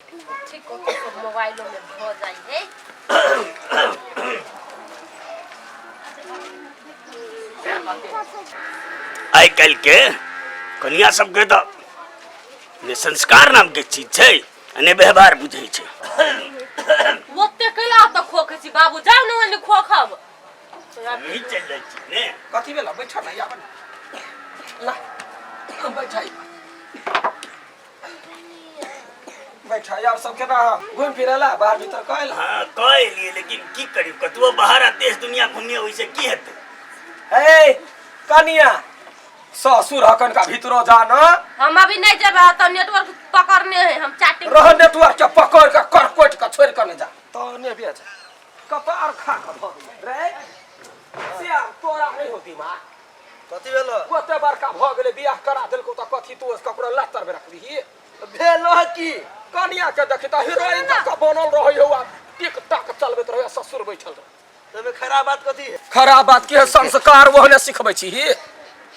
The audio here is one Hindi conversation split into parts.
ठीक को मोबाइलों में हो जाई है। आई कल के कन्या सबके तो संस्कार नाम के चीज है अने व्यवहार बुझे छे। ओते कला त खोखे छी बाबू जाउ न ओने खोखब। नहीं चल रही छी ने कथी भेला बैठा ना यावन ला बैठाई बैठा यार सब के ना घूम फिरेला बाहर भीतर कहला। हां कह लिए लेकिन की करी कतुआ बाहर देश दुनिया घूमिए वैसे की हेते। ए कनिया ससुर हकन का भीतरो जाना। हम अभी नहीं जेबे त नेटवर्क पकड़ने है हम चैटिंग रह नेटवर्क के पकड़ के करकोट के छोड़ के न जा तो ने भी जा कपार खा के भ रे सिया तोरा नहीं होती मां कथी भेलो ओते बड़का भ गेले बियाह करा देलको त कथी तू कपड़ा लत्तर में रख दही भेलो की कनिया के देखता हीरोइन का बनल रहै हो टिक टक चलबैत रहे ससुर बैठल रहे। तमे खराब बात कथी है खराब बात के संस्कार वहने सिखबै छी ही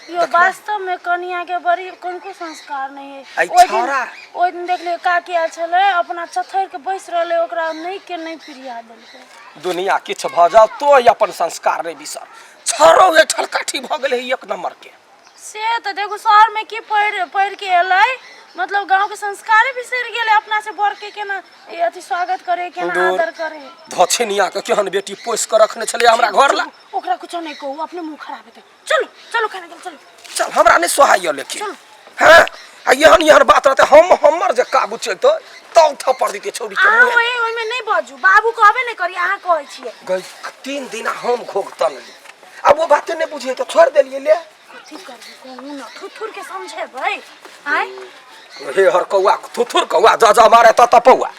यो वास्तव में कन्या के बड़ी कोनको संस्कार नहीं है। आई छोरा ओइ दिन देख ले का किया छले अपना चथैर के बैस रहले ओकरा नहीं के नहीं प्रिया देलके। दुनिया किछ भ जाओ तो अपन संस्कार नहीं बिसर छोरो ए ठलकाठी भ गेले एक नंबर के से तो देखो शहर में की पढ़ के एलै मतलब गांव के संस्कार बिसर गेले अपना से बढ़ के केना अथी स्वागत करे केना आदर करे। धछनिया के केहन बेटी पोस के रखने छले हमरा घर ला ओकरा कुछ नहीं कहू अपने मुंह खराब है। चलो चलो खाना के चलो चल हमरा नहीं सोहाय लेकिन हां आ यहन बात रहते हमर जे काबू चलतो तौ थप्पड़ दिते छौरी के मुंह ओइ में नहीं बाजू बाबू कहबे नहीं करी अहाँ कहै छियै गई 3 दिन हम घोगतल अब वो बात नहीं बुझे तो छोड़ देलिए ले कथी करबे कहू ना थुथुर के समझे भाई आय हे हर कौआ थुथुर कौआ जा मारे त तपौआ।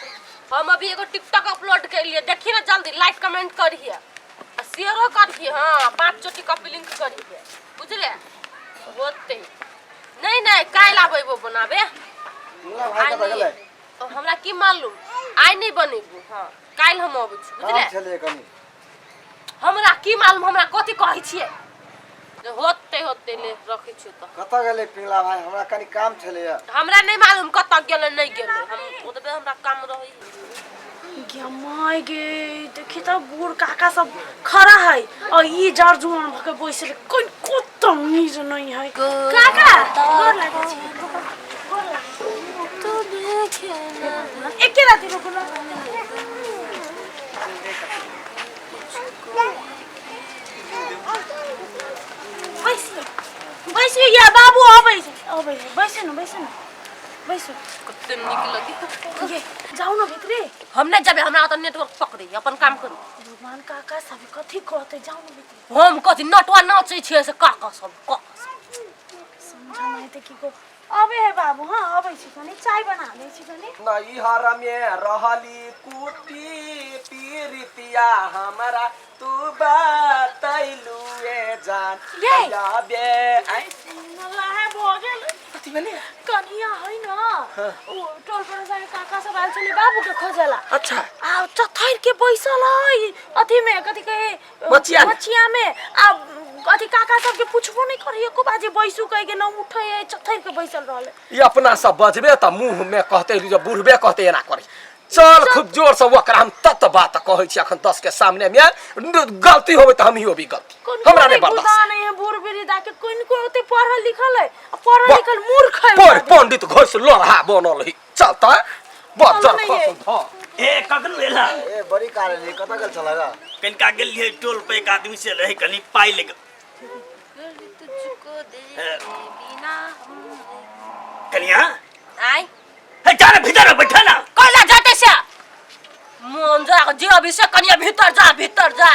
हम अभी एगो टिकटॉक अपलोड कर लिए देखिए ना जल्दी लाइक कमेंट करिए शेयरो करिए। हां 5 चोटी कॉपी लिंक करिए बुझले होते नहीं नहीं काल आबेबो बनाबे भाई का गेलै हमरा की मालूम आइ नहीं बनेबो। हां काल हम आबै छी बुझले चले कनी हमरा की मालूम हमरा कथि कहै छियै होते ले रखै छी त कत गेलै पिंगला भाई हमरा कनी काम छले हमरा नहीं मालूम कत गेलै नहीं गेलै हम ओतबे हमरा काम रही गे माय गे देखि त बूढ़ काका सब खड़ा है और ई जार जुआन भके बैसल कोई कोत नीज नहीं है काका गोर लागे छी तो देखे ना एके राती रुको ना बैस या बाबू आबै बैसे न बैसो कते निक लगी ये जाऊ न भितरे हम नहीं जाबे हमरा त नेटवर्क पकड़े अपन काम करू। भगवान काका सब कथि कहते जाऊ न भितरे हम कथि नटवा नाचै छियै से काका सब समझ नहीं ते की को अबे है बाबू। हां अबै छी कनी चाय बना दे छी कनी नई हर में रहली कुटी पीरितिया हमरा तू बताइलू ए जान या बे आई नला है भोगल कथि भेले कनिया है ना ओ टोल पर जाके काका सब आल चले बाबू के खोजला। अच्छा आ चथैर के बैसल है अथी में कथि कहे बचिया में आ कथि काका सब के पूछबो नहीं करिए को बाजे बैसू कह के न उठे चथैर के बैसल रहले ये अपना सब बजबे त मुंह में कहते जो बुढ़बे कहते एना करे चल खूब जोर से ओकरा हम तत बात कहै छी अखन 10 के सामने में गलती होबे त हम ही होबी गलती हमरा नहीं बर्दाश्त नहीं है बूढ़ बिरी दा के कोइन को ओते पढ़ल लिखल है पढ़ल लिखल मूर्ख है पंडित घोष लोढ़ा बनल है चलता बजर खस ध ए कखन लेला ए बड़ी कार ले कत गेल छलागा कनका गेल लिए टोल पे एक आदमी से रहे कनी पाई ले तुझको दे बिना कनिया आई हे जा भीतर बैठा ना कहला जाते से मन जा जे अभी से कनिया भीतर जा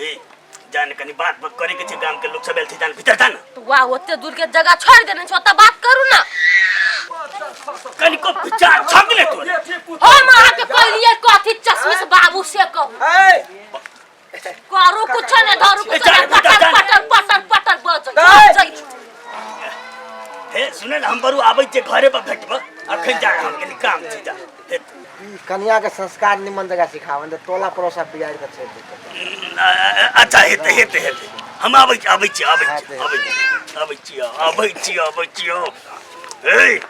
ए जाने कनी बात करे के छै गांव के लोग सब एल थे जान भीतर था ना तो वाह ओते दूर के जगह छोड़ देने छ त बात करू ना कनी को विचार छगले तो हम आके कहलिए कथि चश्मे से बाबू से कहू करू कुछ ने धरू कुछ ने पटर बज हे सुने हम बरु आबै छे घरे पर भेटब अखन जा हम के काम छी जा कन्या के संस्कार निमन जगह सिखावन त टोला पड़ोसा बिगाड़ के छै। अच्छा हेते हम आबै छी ए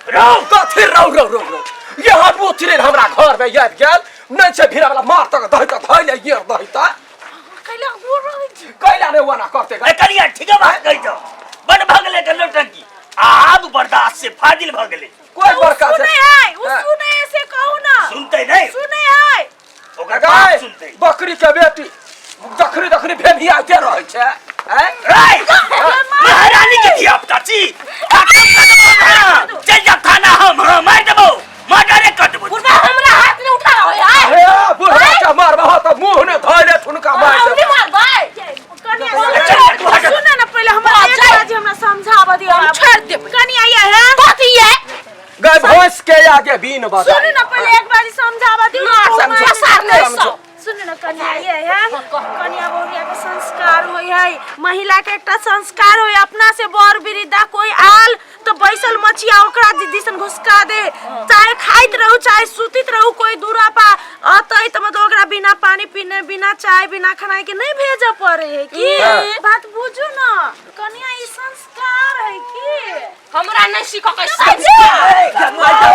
राव कथि राव ये हाथ उतरे हमरा घर में याद गेल नहीं छे भिरा वाला मार तक दही त धइले ये दही त कैला बोल रही छी कैला ने वना करते ए कनिया ठीक है बात कहि दो बड़ भगले के लोटंकी आब बर्दाश्त से फाजिल भगले कोई बड़का सुने है वो सुने से कहू ना सुनते नहीं सुने है ओकर गाय बात सुनते बकरी के बेटी दखरी भेनिया के रहै छे हैं महारानी के धिया पुता छी चल जा थाना हम मार देबो मर्डर कर देबो बुढ़वा हमरा हाथ में उठा रहो यार हे बुढ़वा के मारबा त मुंह ने धइले ठुनका मार हम नहीं दे मार भाई कन्या सुने ना पहले हमरा एक बार हमरा समझावा दियो हम छोड़ दे कन्या ये है कथी है गाय भैंस के आगे बीन बजा सुने ना पहले एक बार समझावा दियो समझो, समझो। सुने ना कन्या ये है कन्या बहुरिया के संस्कार होय है महिला के एकटा संस्कार होय अपना से बर बिरिदा कोई आल तो बैसल मछिया ओकरा दिसन घुसका दे चाहे खाइत रहू चाहे सुतित रहू कोई दूरा पा अतई त मतलब ओकरा बिना पानी पीने बिना चाय बिना खाना के नहीं भेज पड़े है की बात बुझू ना कन्या ई संस्कार है की हमरा नहीं सीखो के संस्कार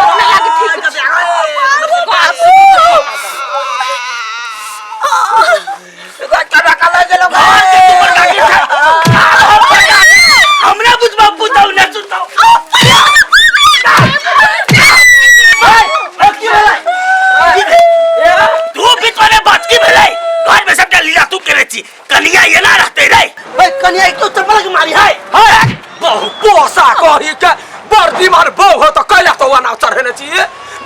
हमरा बुझबा बुझाऊ न सुनताऊ तू भी तोरे बात की भेलै घर में सबटा लीला तू करे छी कनिया ये ना रहते रे भाई कन्या एक तो चप्पल के मारी है बहु पोसा कही के बड़ बीमार बहु हो तो कैला तो वना चढ़ने छी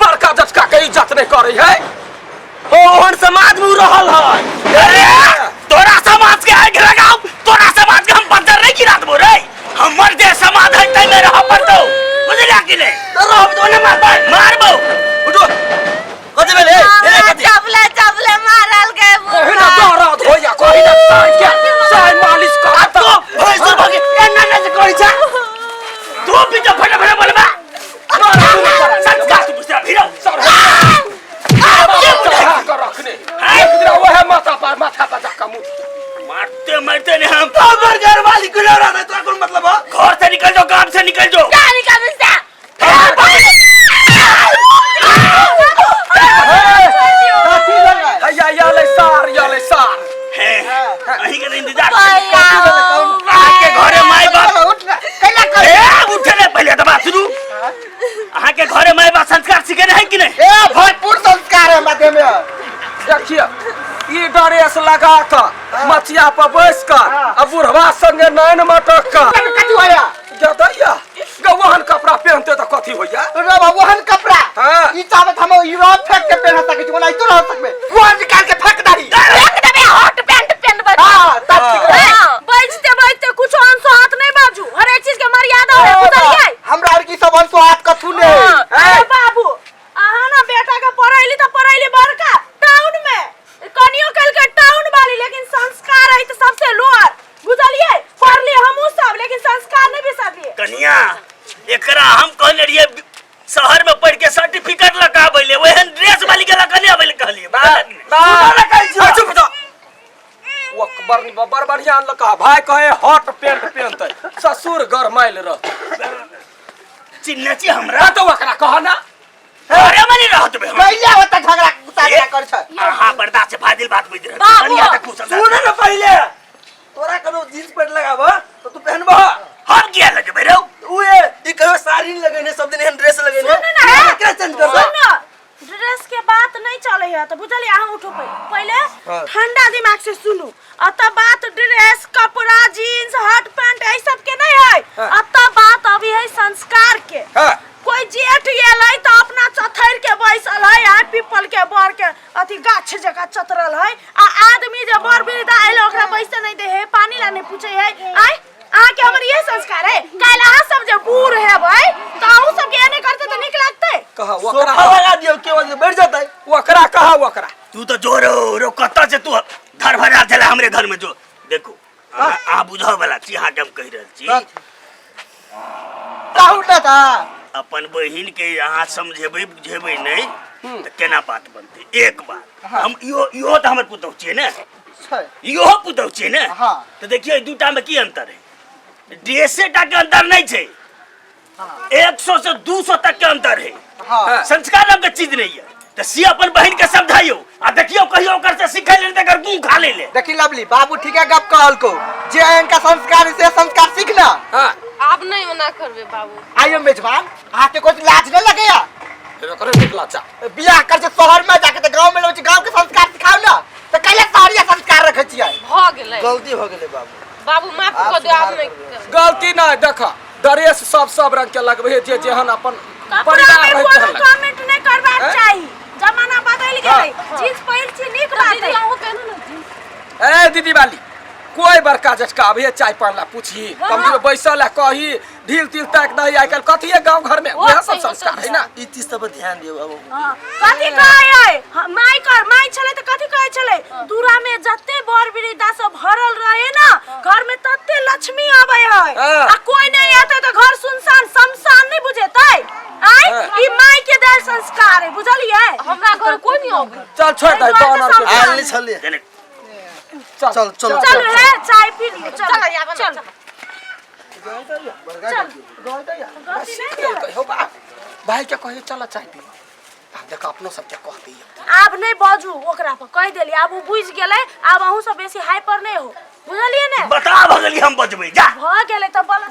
बड़का जचका के इज्जत नहीं करे है ओहन समाज में रहल है अरे तोरा समाज के आग लगाओ तोरा समाज के हम बंदर नहीं गिरा देबो रे हमर जे समाज है तै में रह पड़तो बुझला कि नहीं तो रह तो ने मारबो उठो कथि भेले चपले मारल गए कोई ना दौड़त हो या कोई ना साई मालिश करत तो भैंस तो भागे एना ना से करी छा तू भी तो फटाफट बोलबा संस्कार तू बुझा भिरो कर रखने एक दिन वो है माथा पर धक्का मुंह मारते मारते ने हम खबर घर वाली को रहा है तो कौन मतलब है घर से निकल जाओ काम से निकल जाओ क्या निकाल से या ले सार है अही के इंतजार कौन आके घरे माई बाप उठ ना कैला कर ए उठने पहले तो बात सुनू आहा के घरे माई बाप संस्कार सीखे है कि नहीं ए भोजपुर संस्कार है माथे में देखिए ई ड्रेस लगा था मछिया पर बैस कर अब बुढ़वा संगे नैन मटक कर कथि होया जदैया गवहन कपड़ा पहनते तो कथी होया रे बाबूहन कपड़ा हाँ। ई चाहत हम यूरोप फेंक के पहन सके छी नहीं तो रह सकबे वो निकाल के फेंक दाही फेंक देबे हॉट पैंट पहन बच हां तब ठीक है बजते कुछ अंश हाथ नहीं बाजू हर एक चीज के मर्यादा है बुझलिए हमरा और की सब अंश हाथ कथु ने अरे बाबू आहा ना बेटा का पढ़ाईली बड़का टाउन में कनियो कल के टाउन वाली लेकिन संस्कार है तो सबसे लोअर बुझलिए पढ़ लिए हमहु सब लेकिन संस्कार नहीं बिसरलिए कनिया एकरा हम कहले रहिए शहर में पढ़ के सर्टिफिकेट लगाबैले ओहन ड्रेस वाली के लगाने आबैले कहलिए चुप जा वो बड़ बढ़िया लका भाई कहे हॉट पैंट पहनते ससुर गरमाइल रह चिन्ह छी हमरा तो ओकरा कह ना अरे मनी रहत बे पहले होता झगड़ा उतार कर छ हां बर्दाश्त से फाजिल बात बुझ रहे बाबू। कनिया के कुछ सुन ना पहले तोरा कनो जींस पैंट लगाबो तो तू पहनबो हम किया लगे बेरो उए ई कहो साड़ी लगेने सब दिन एहन ड्रेस लगेने सुन ना। एकरा चेंज कर दो सुन ड्रेस के बात नहीं चले है तो बुझलिए अहाँ उठो पहले ठंडा दिमाग से सुनू अत बात ड्रेस कपड़ा जीन्स हॉट पैंट ऐ सब के नहीं है अत बात अभी है संस्कार के कोई जेठ एलै तो अपना चथैर के बैसल है आ पीपल के बर के अथी गाछ जगह चतरल है आ आदमी जे बर बिरदा आइल ओकरा बैसे नहीं दे है पानी ला नहीं पूछे है आय आ के हमर ये संस्कार है काला सब जे बूढ़ है भाई तो उ सब के नहीं करते तो निक लगते कहा सोफा लगा दियो केवल से बैठ जाता है ओकरा कहा ओकरा तू तो जोरो कत्ता से तू घर भरा चला हमरे घर में जो देखो आ बुझाव वाला छी हां हम कह रहल छी काहुटा था अपन बहिन के यहाँ समझेबै बुझेबै नहीं तो केना बात बनते एक बात हम इहो तो हमर पुतौ छियै ने इहो पुतौ छियै ने हाँ। तो देखिए दूटा में की अंतर है ड्रेसे टा के अंतर नहीं छै 100 से 200 तक के अंतर है हाँ। संस्कार नाम के चीज नहीं है तो सी अपन बहन के समझाइयो आ देखियो कहियो ओकर से सिखै ले तकर मुंह खा ले देखी लवली बाबू ठीक है गप कहल को जे इनका संस्कार से संस्कार सीखना। हां आप नहीं मना करबे बाबू। आइयो मेजबान आके कुछ लाज न लगेया एबे करे निकला चा बियाह कर से शहर में जाके गांव में लोग गांव के संस्कार सिखाओ ना तो कैले शहरिया संस्कार रखे छियै। भ गेलै गलती हो गेले बाबू। बाबू माफ कर दो आप नहीं कर। गलती नहीं देखा ड्रेस सब रंग के लगबे जे जेहन अपन कपड़ा परिवार में रहै कोनो छै कमेंट नहीं करबाक चाही। जमाना बदल गेलै जींस पहिर छी नीक बात दीदी है। आहू पहनो ना जींस। ए दीदी वाली कोई बड़का जटका अभी चाय पान पूछी कम से बैसल है कही ढील तिल तक नहीं आइ कल कथी है गांव घर में वह सब संस्कार है ना ई चीज सब ध्यान दियो बाबू। कथी कहै माई छले त कथी कहै छले दूरा में जत्ते बर बिरिदा सब भरल रहे ना घर में तत्ते लक्ष्मी आबै है आ कोई नहीं आते तो घर सुनसान शमशान नहीं बुझेतै। आई ई माई के देल संस्कार है बुझलिए। हमरा घर कोई नहीं आबे। चल छोड़ दे बानर के आली छले चल चल चल रे चाय पी लियो चल चल चल हो बा भाई के कहियो चल चाय पी अब देख अपनो सब के कह दियो आब नहीं बाजू ओकरा पर कह देली आब उ बुझ गेलै आब अहू सब बेसी हाइपर नहीं हो बुझलिए ने। बता भगली हम बचबै जा भ गेलै त बल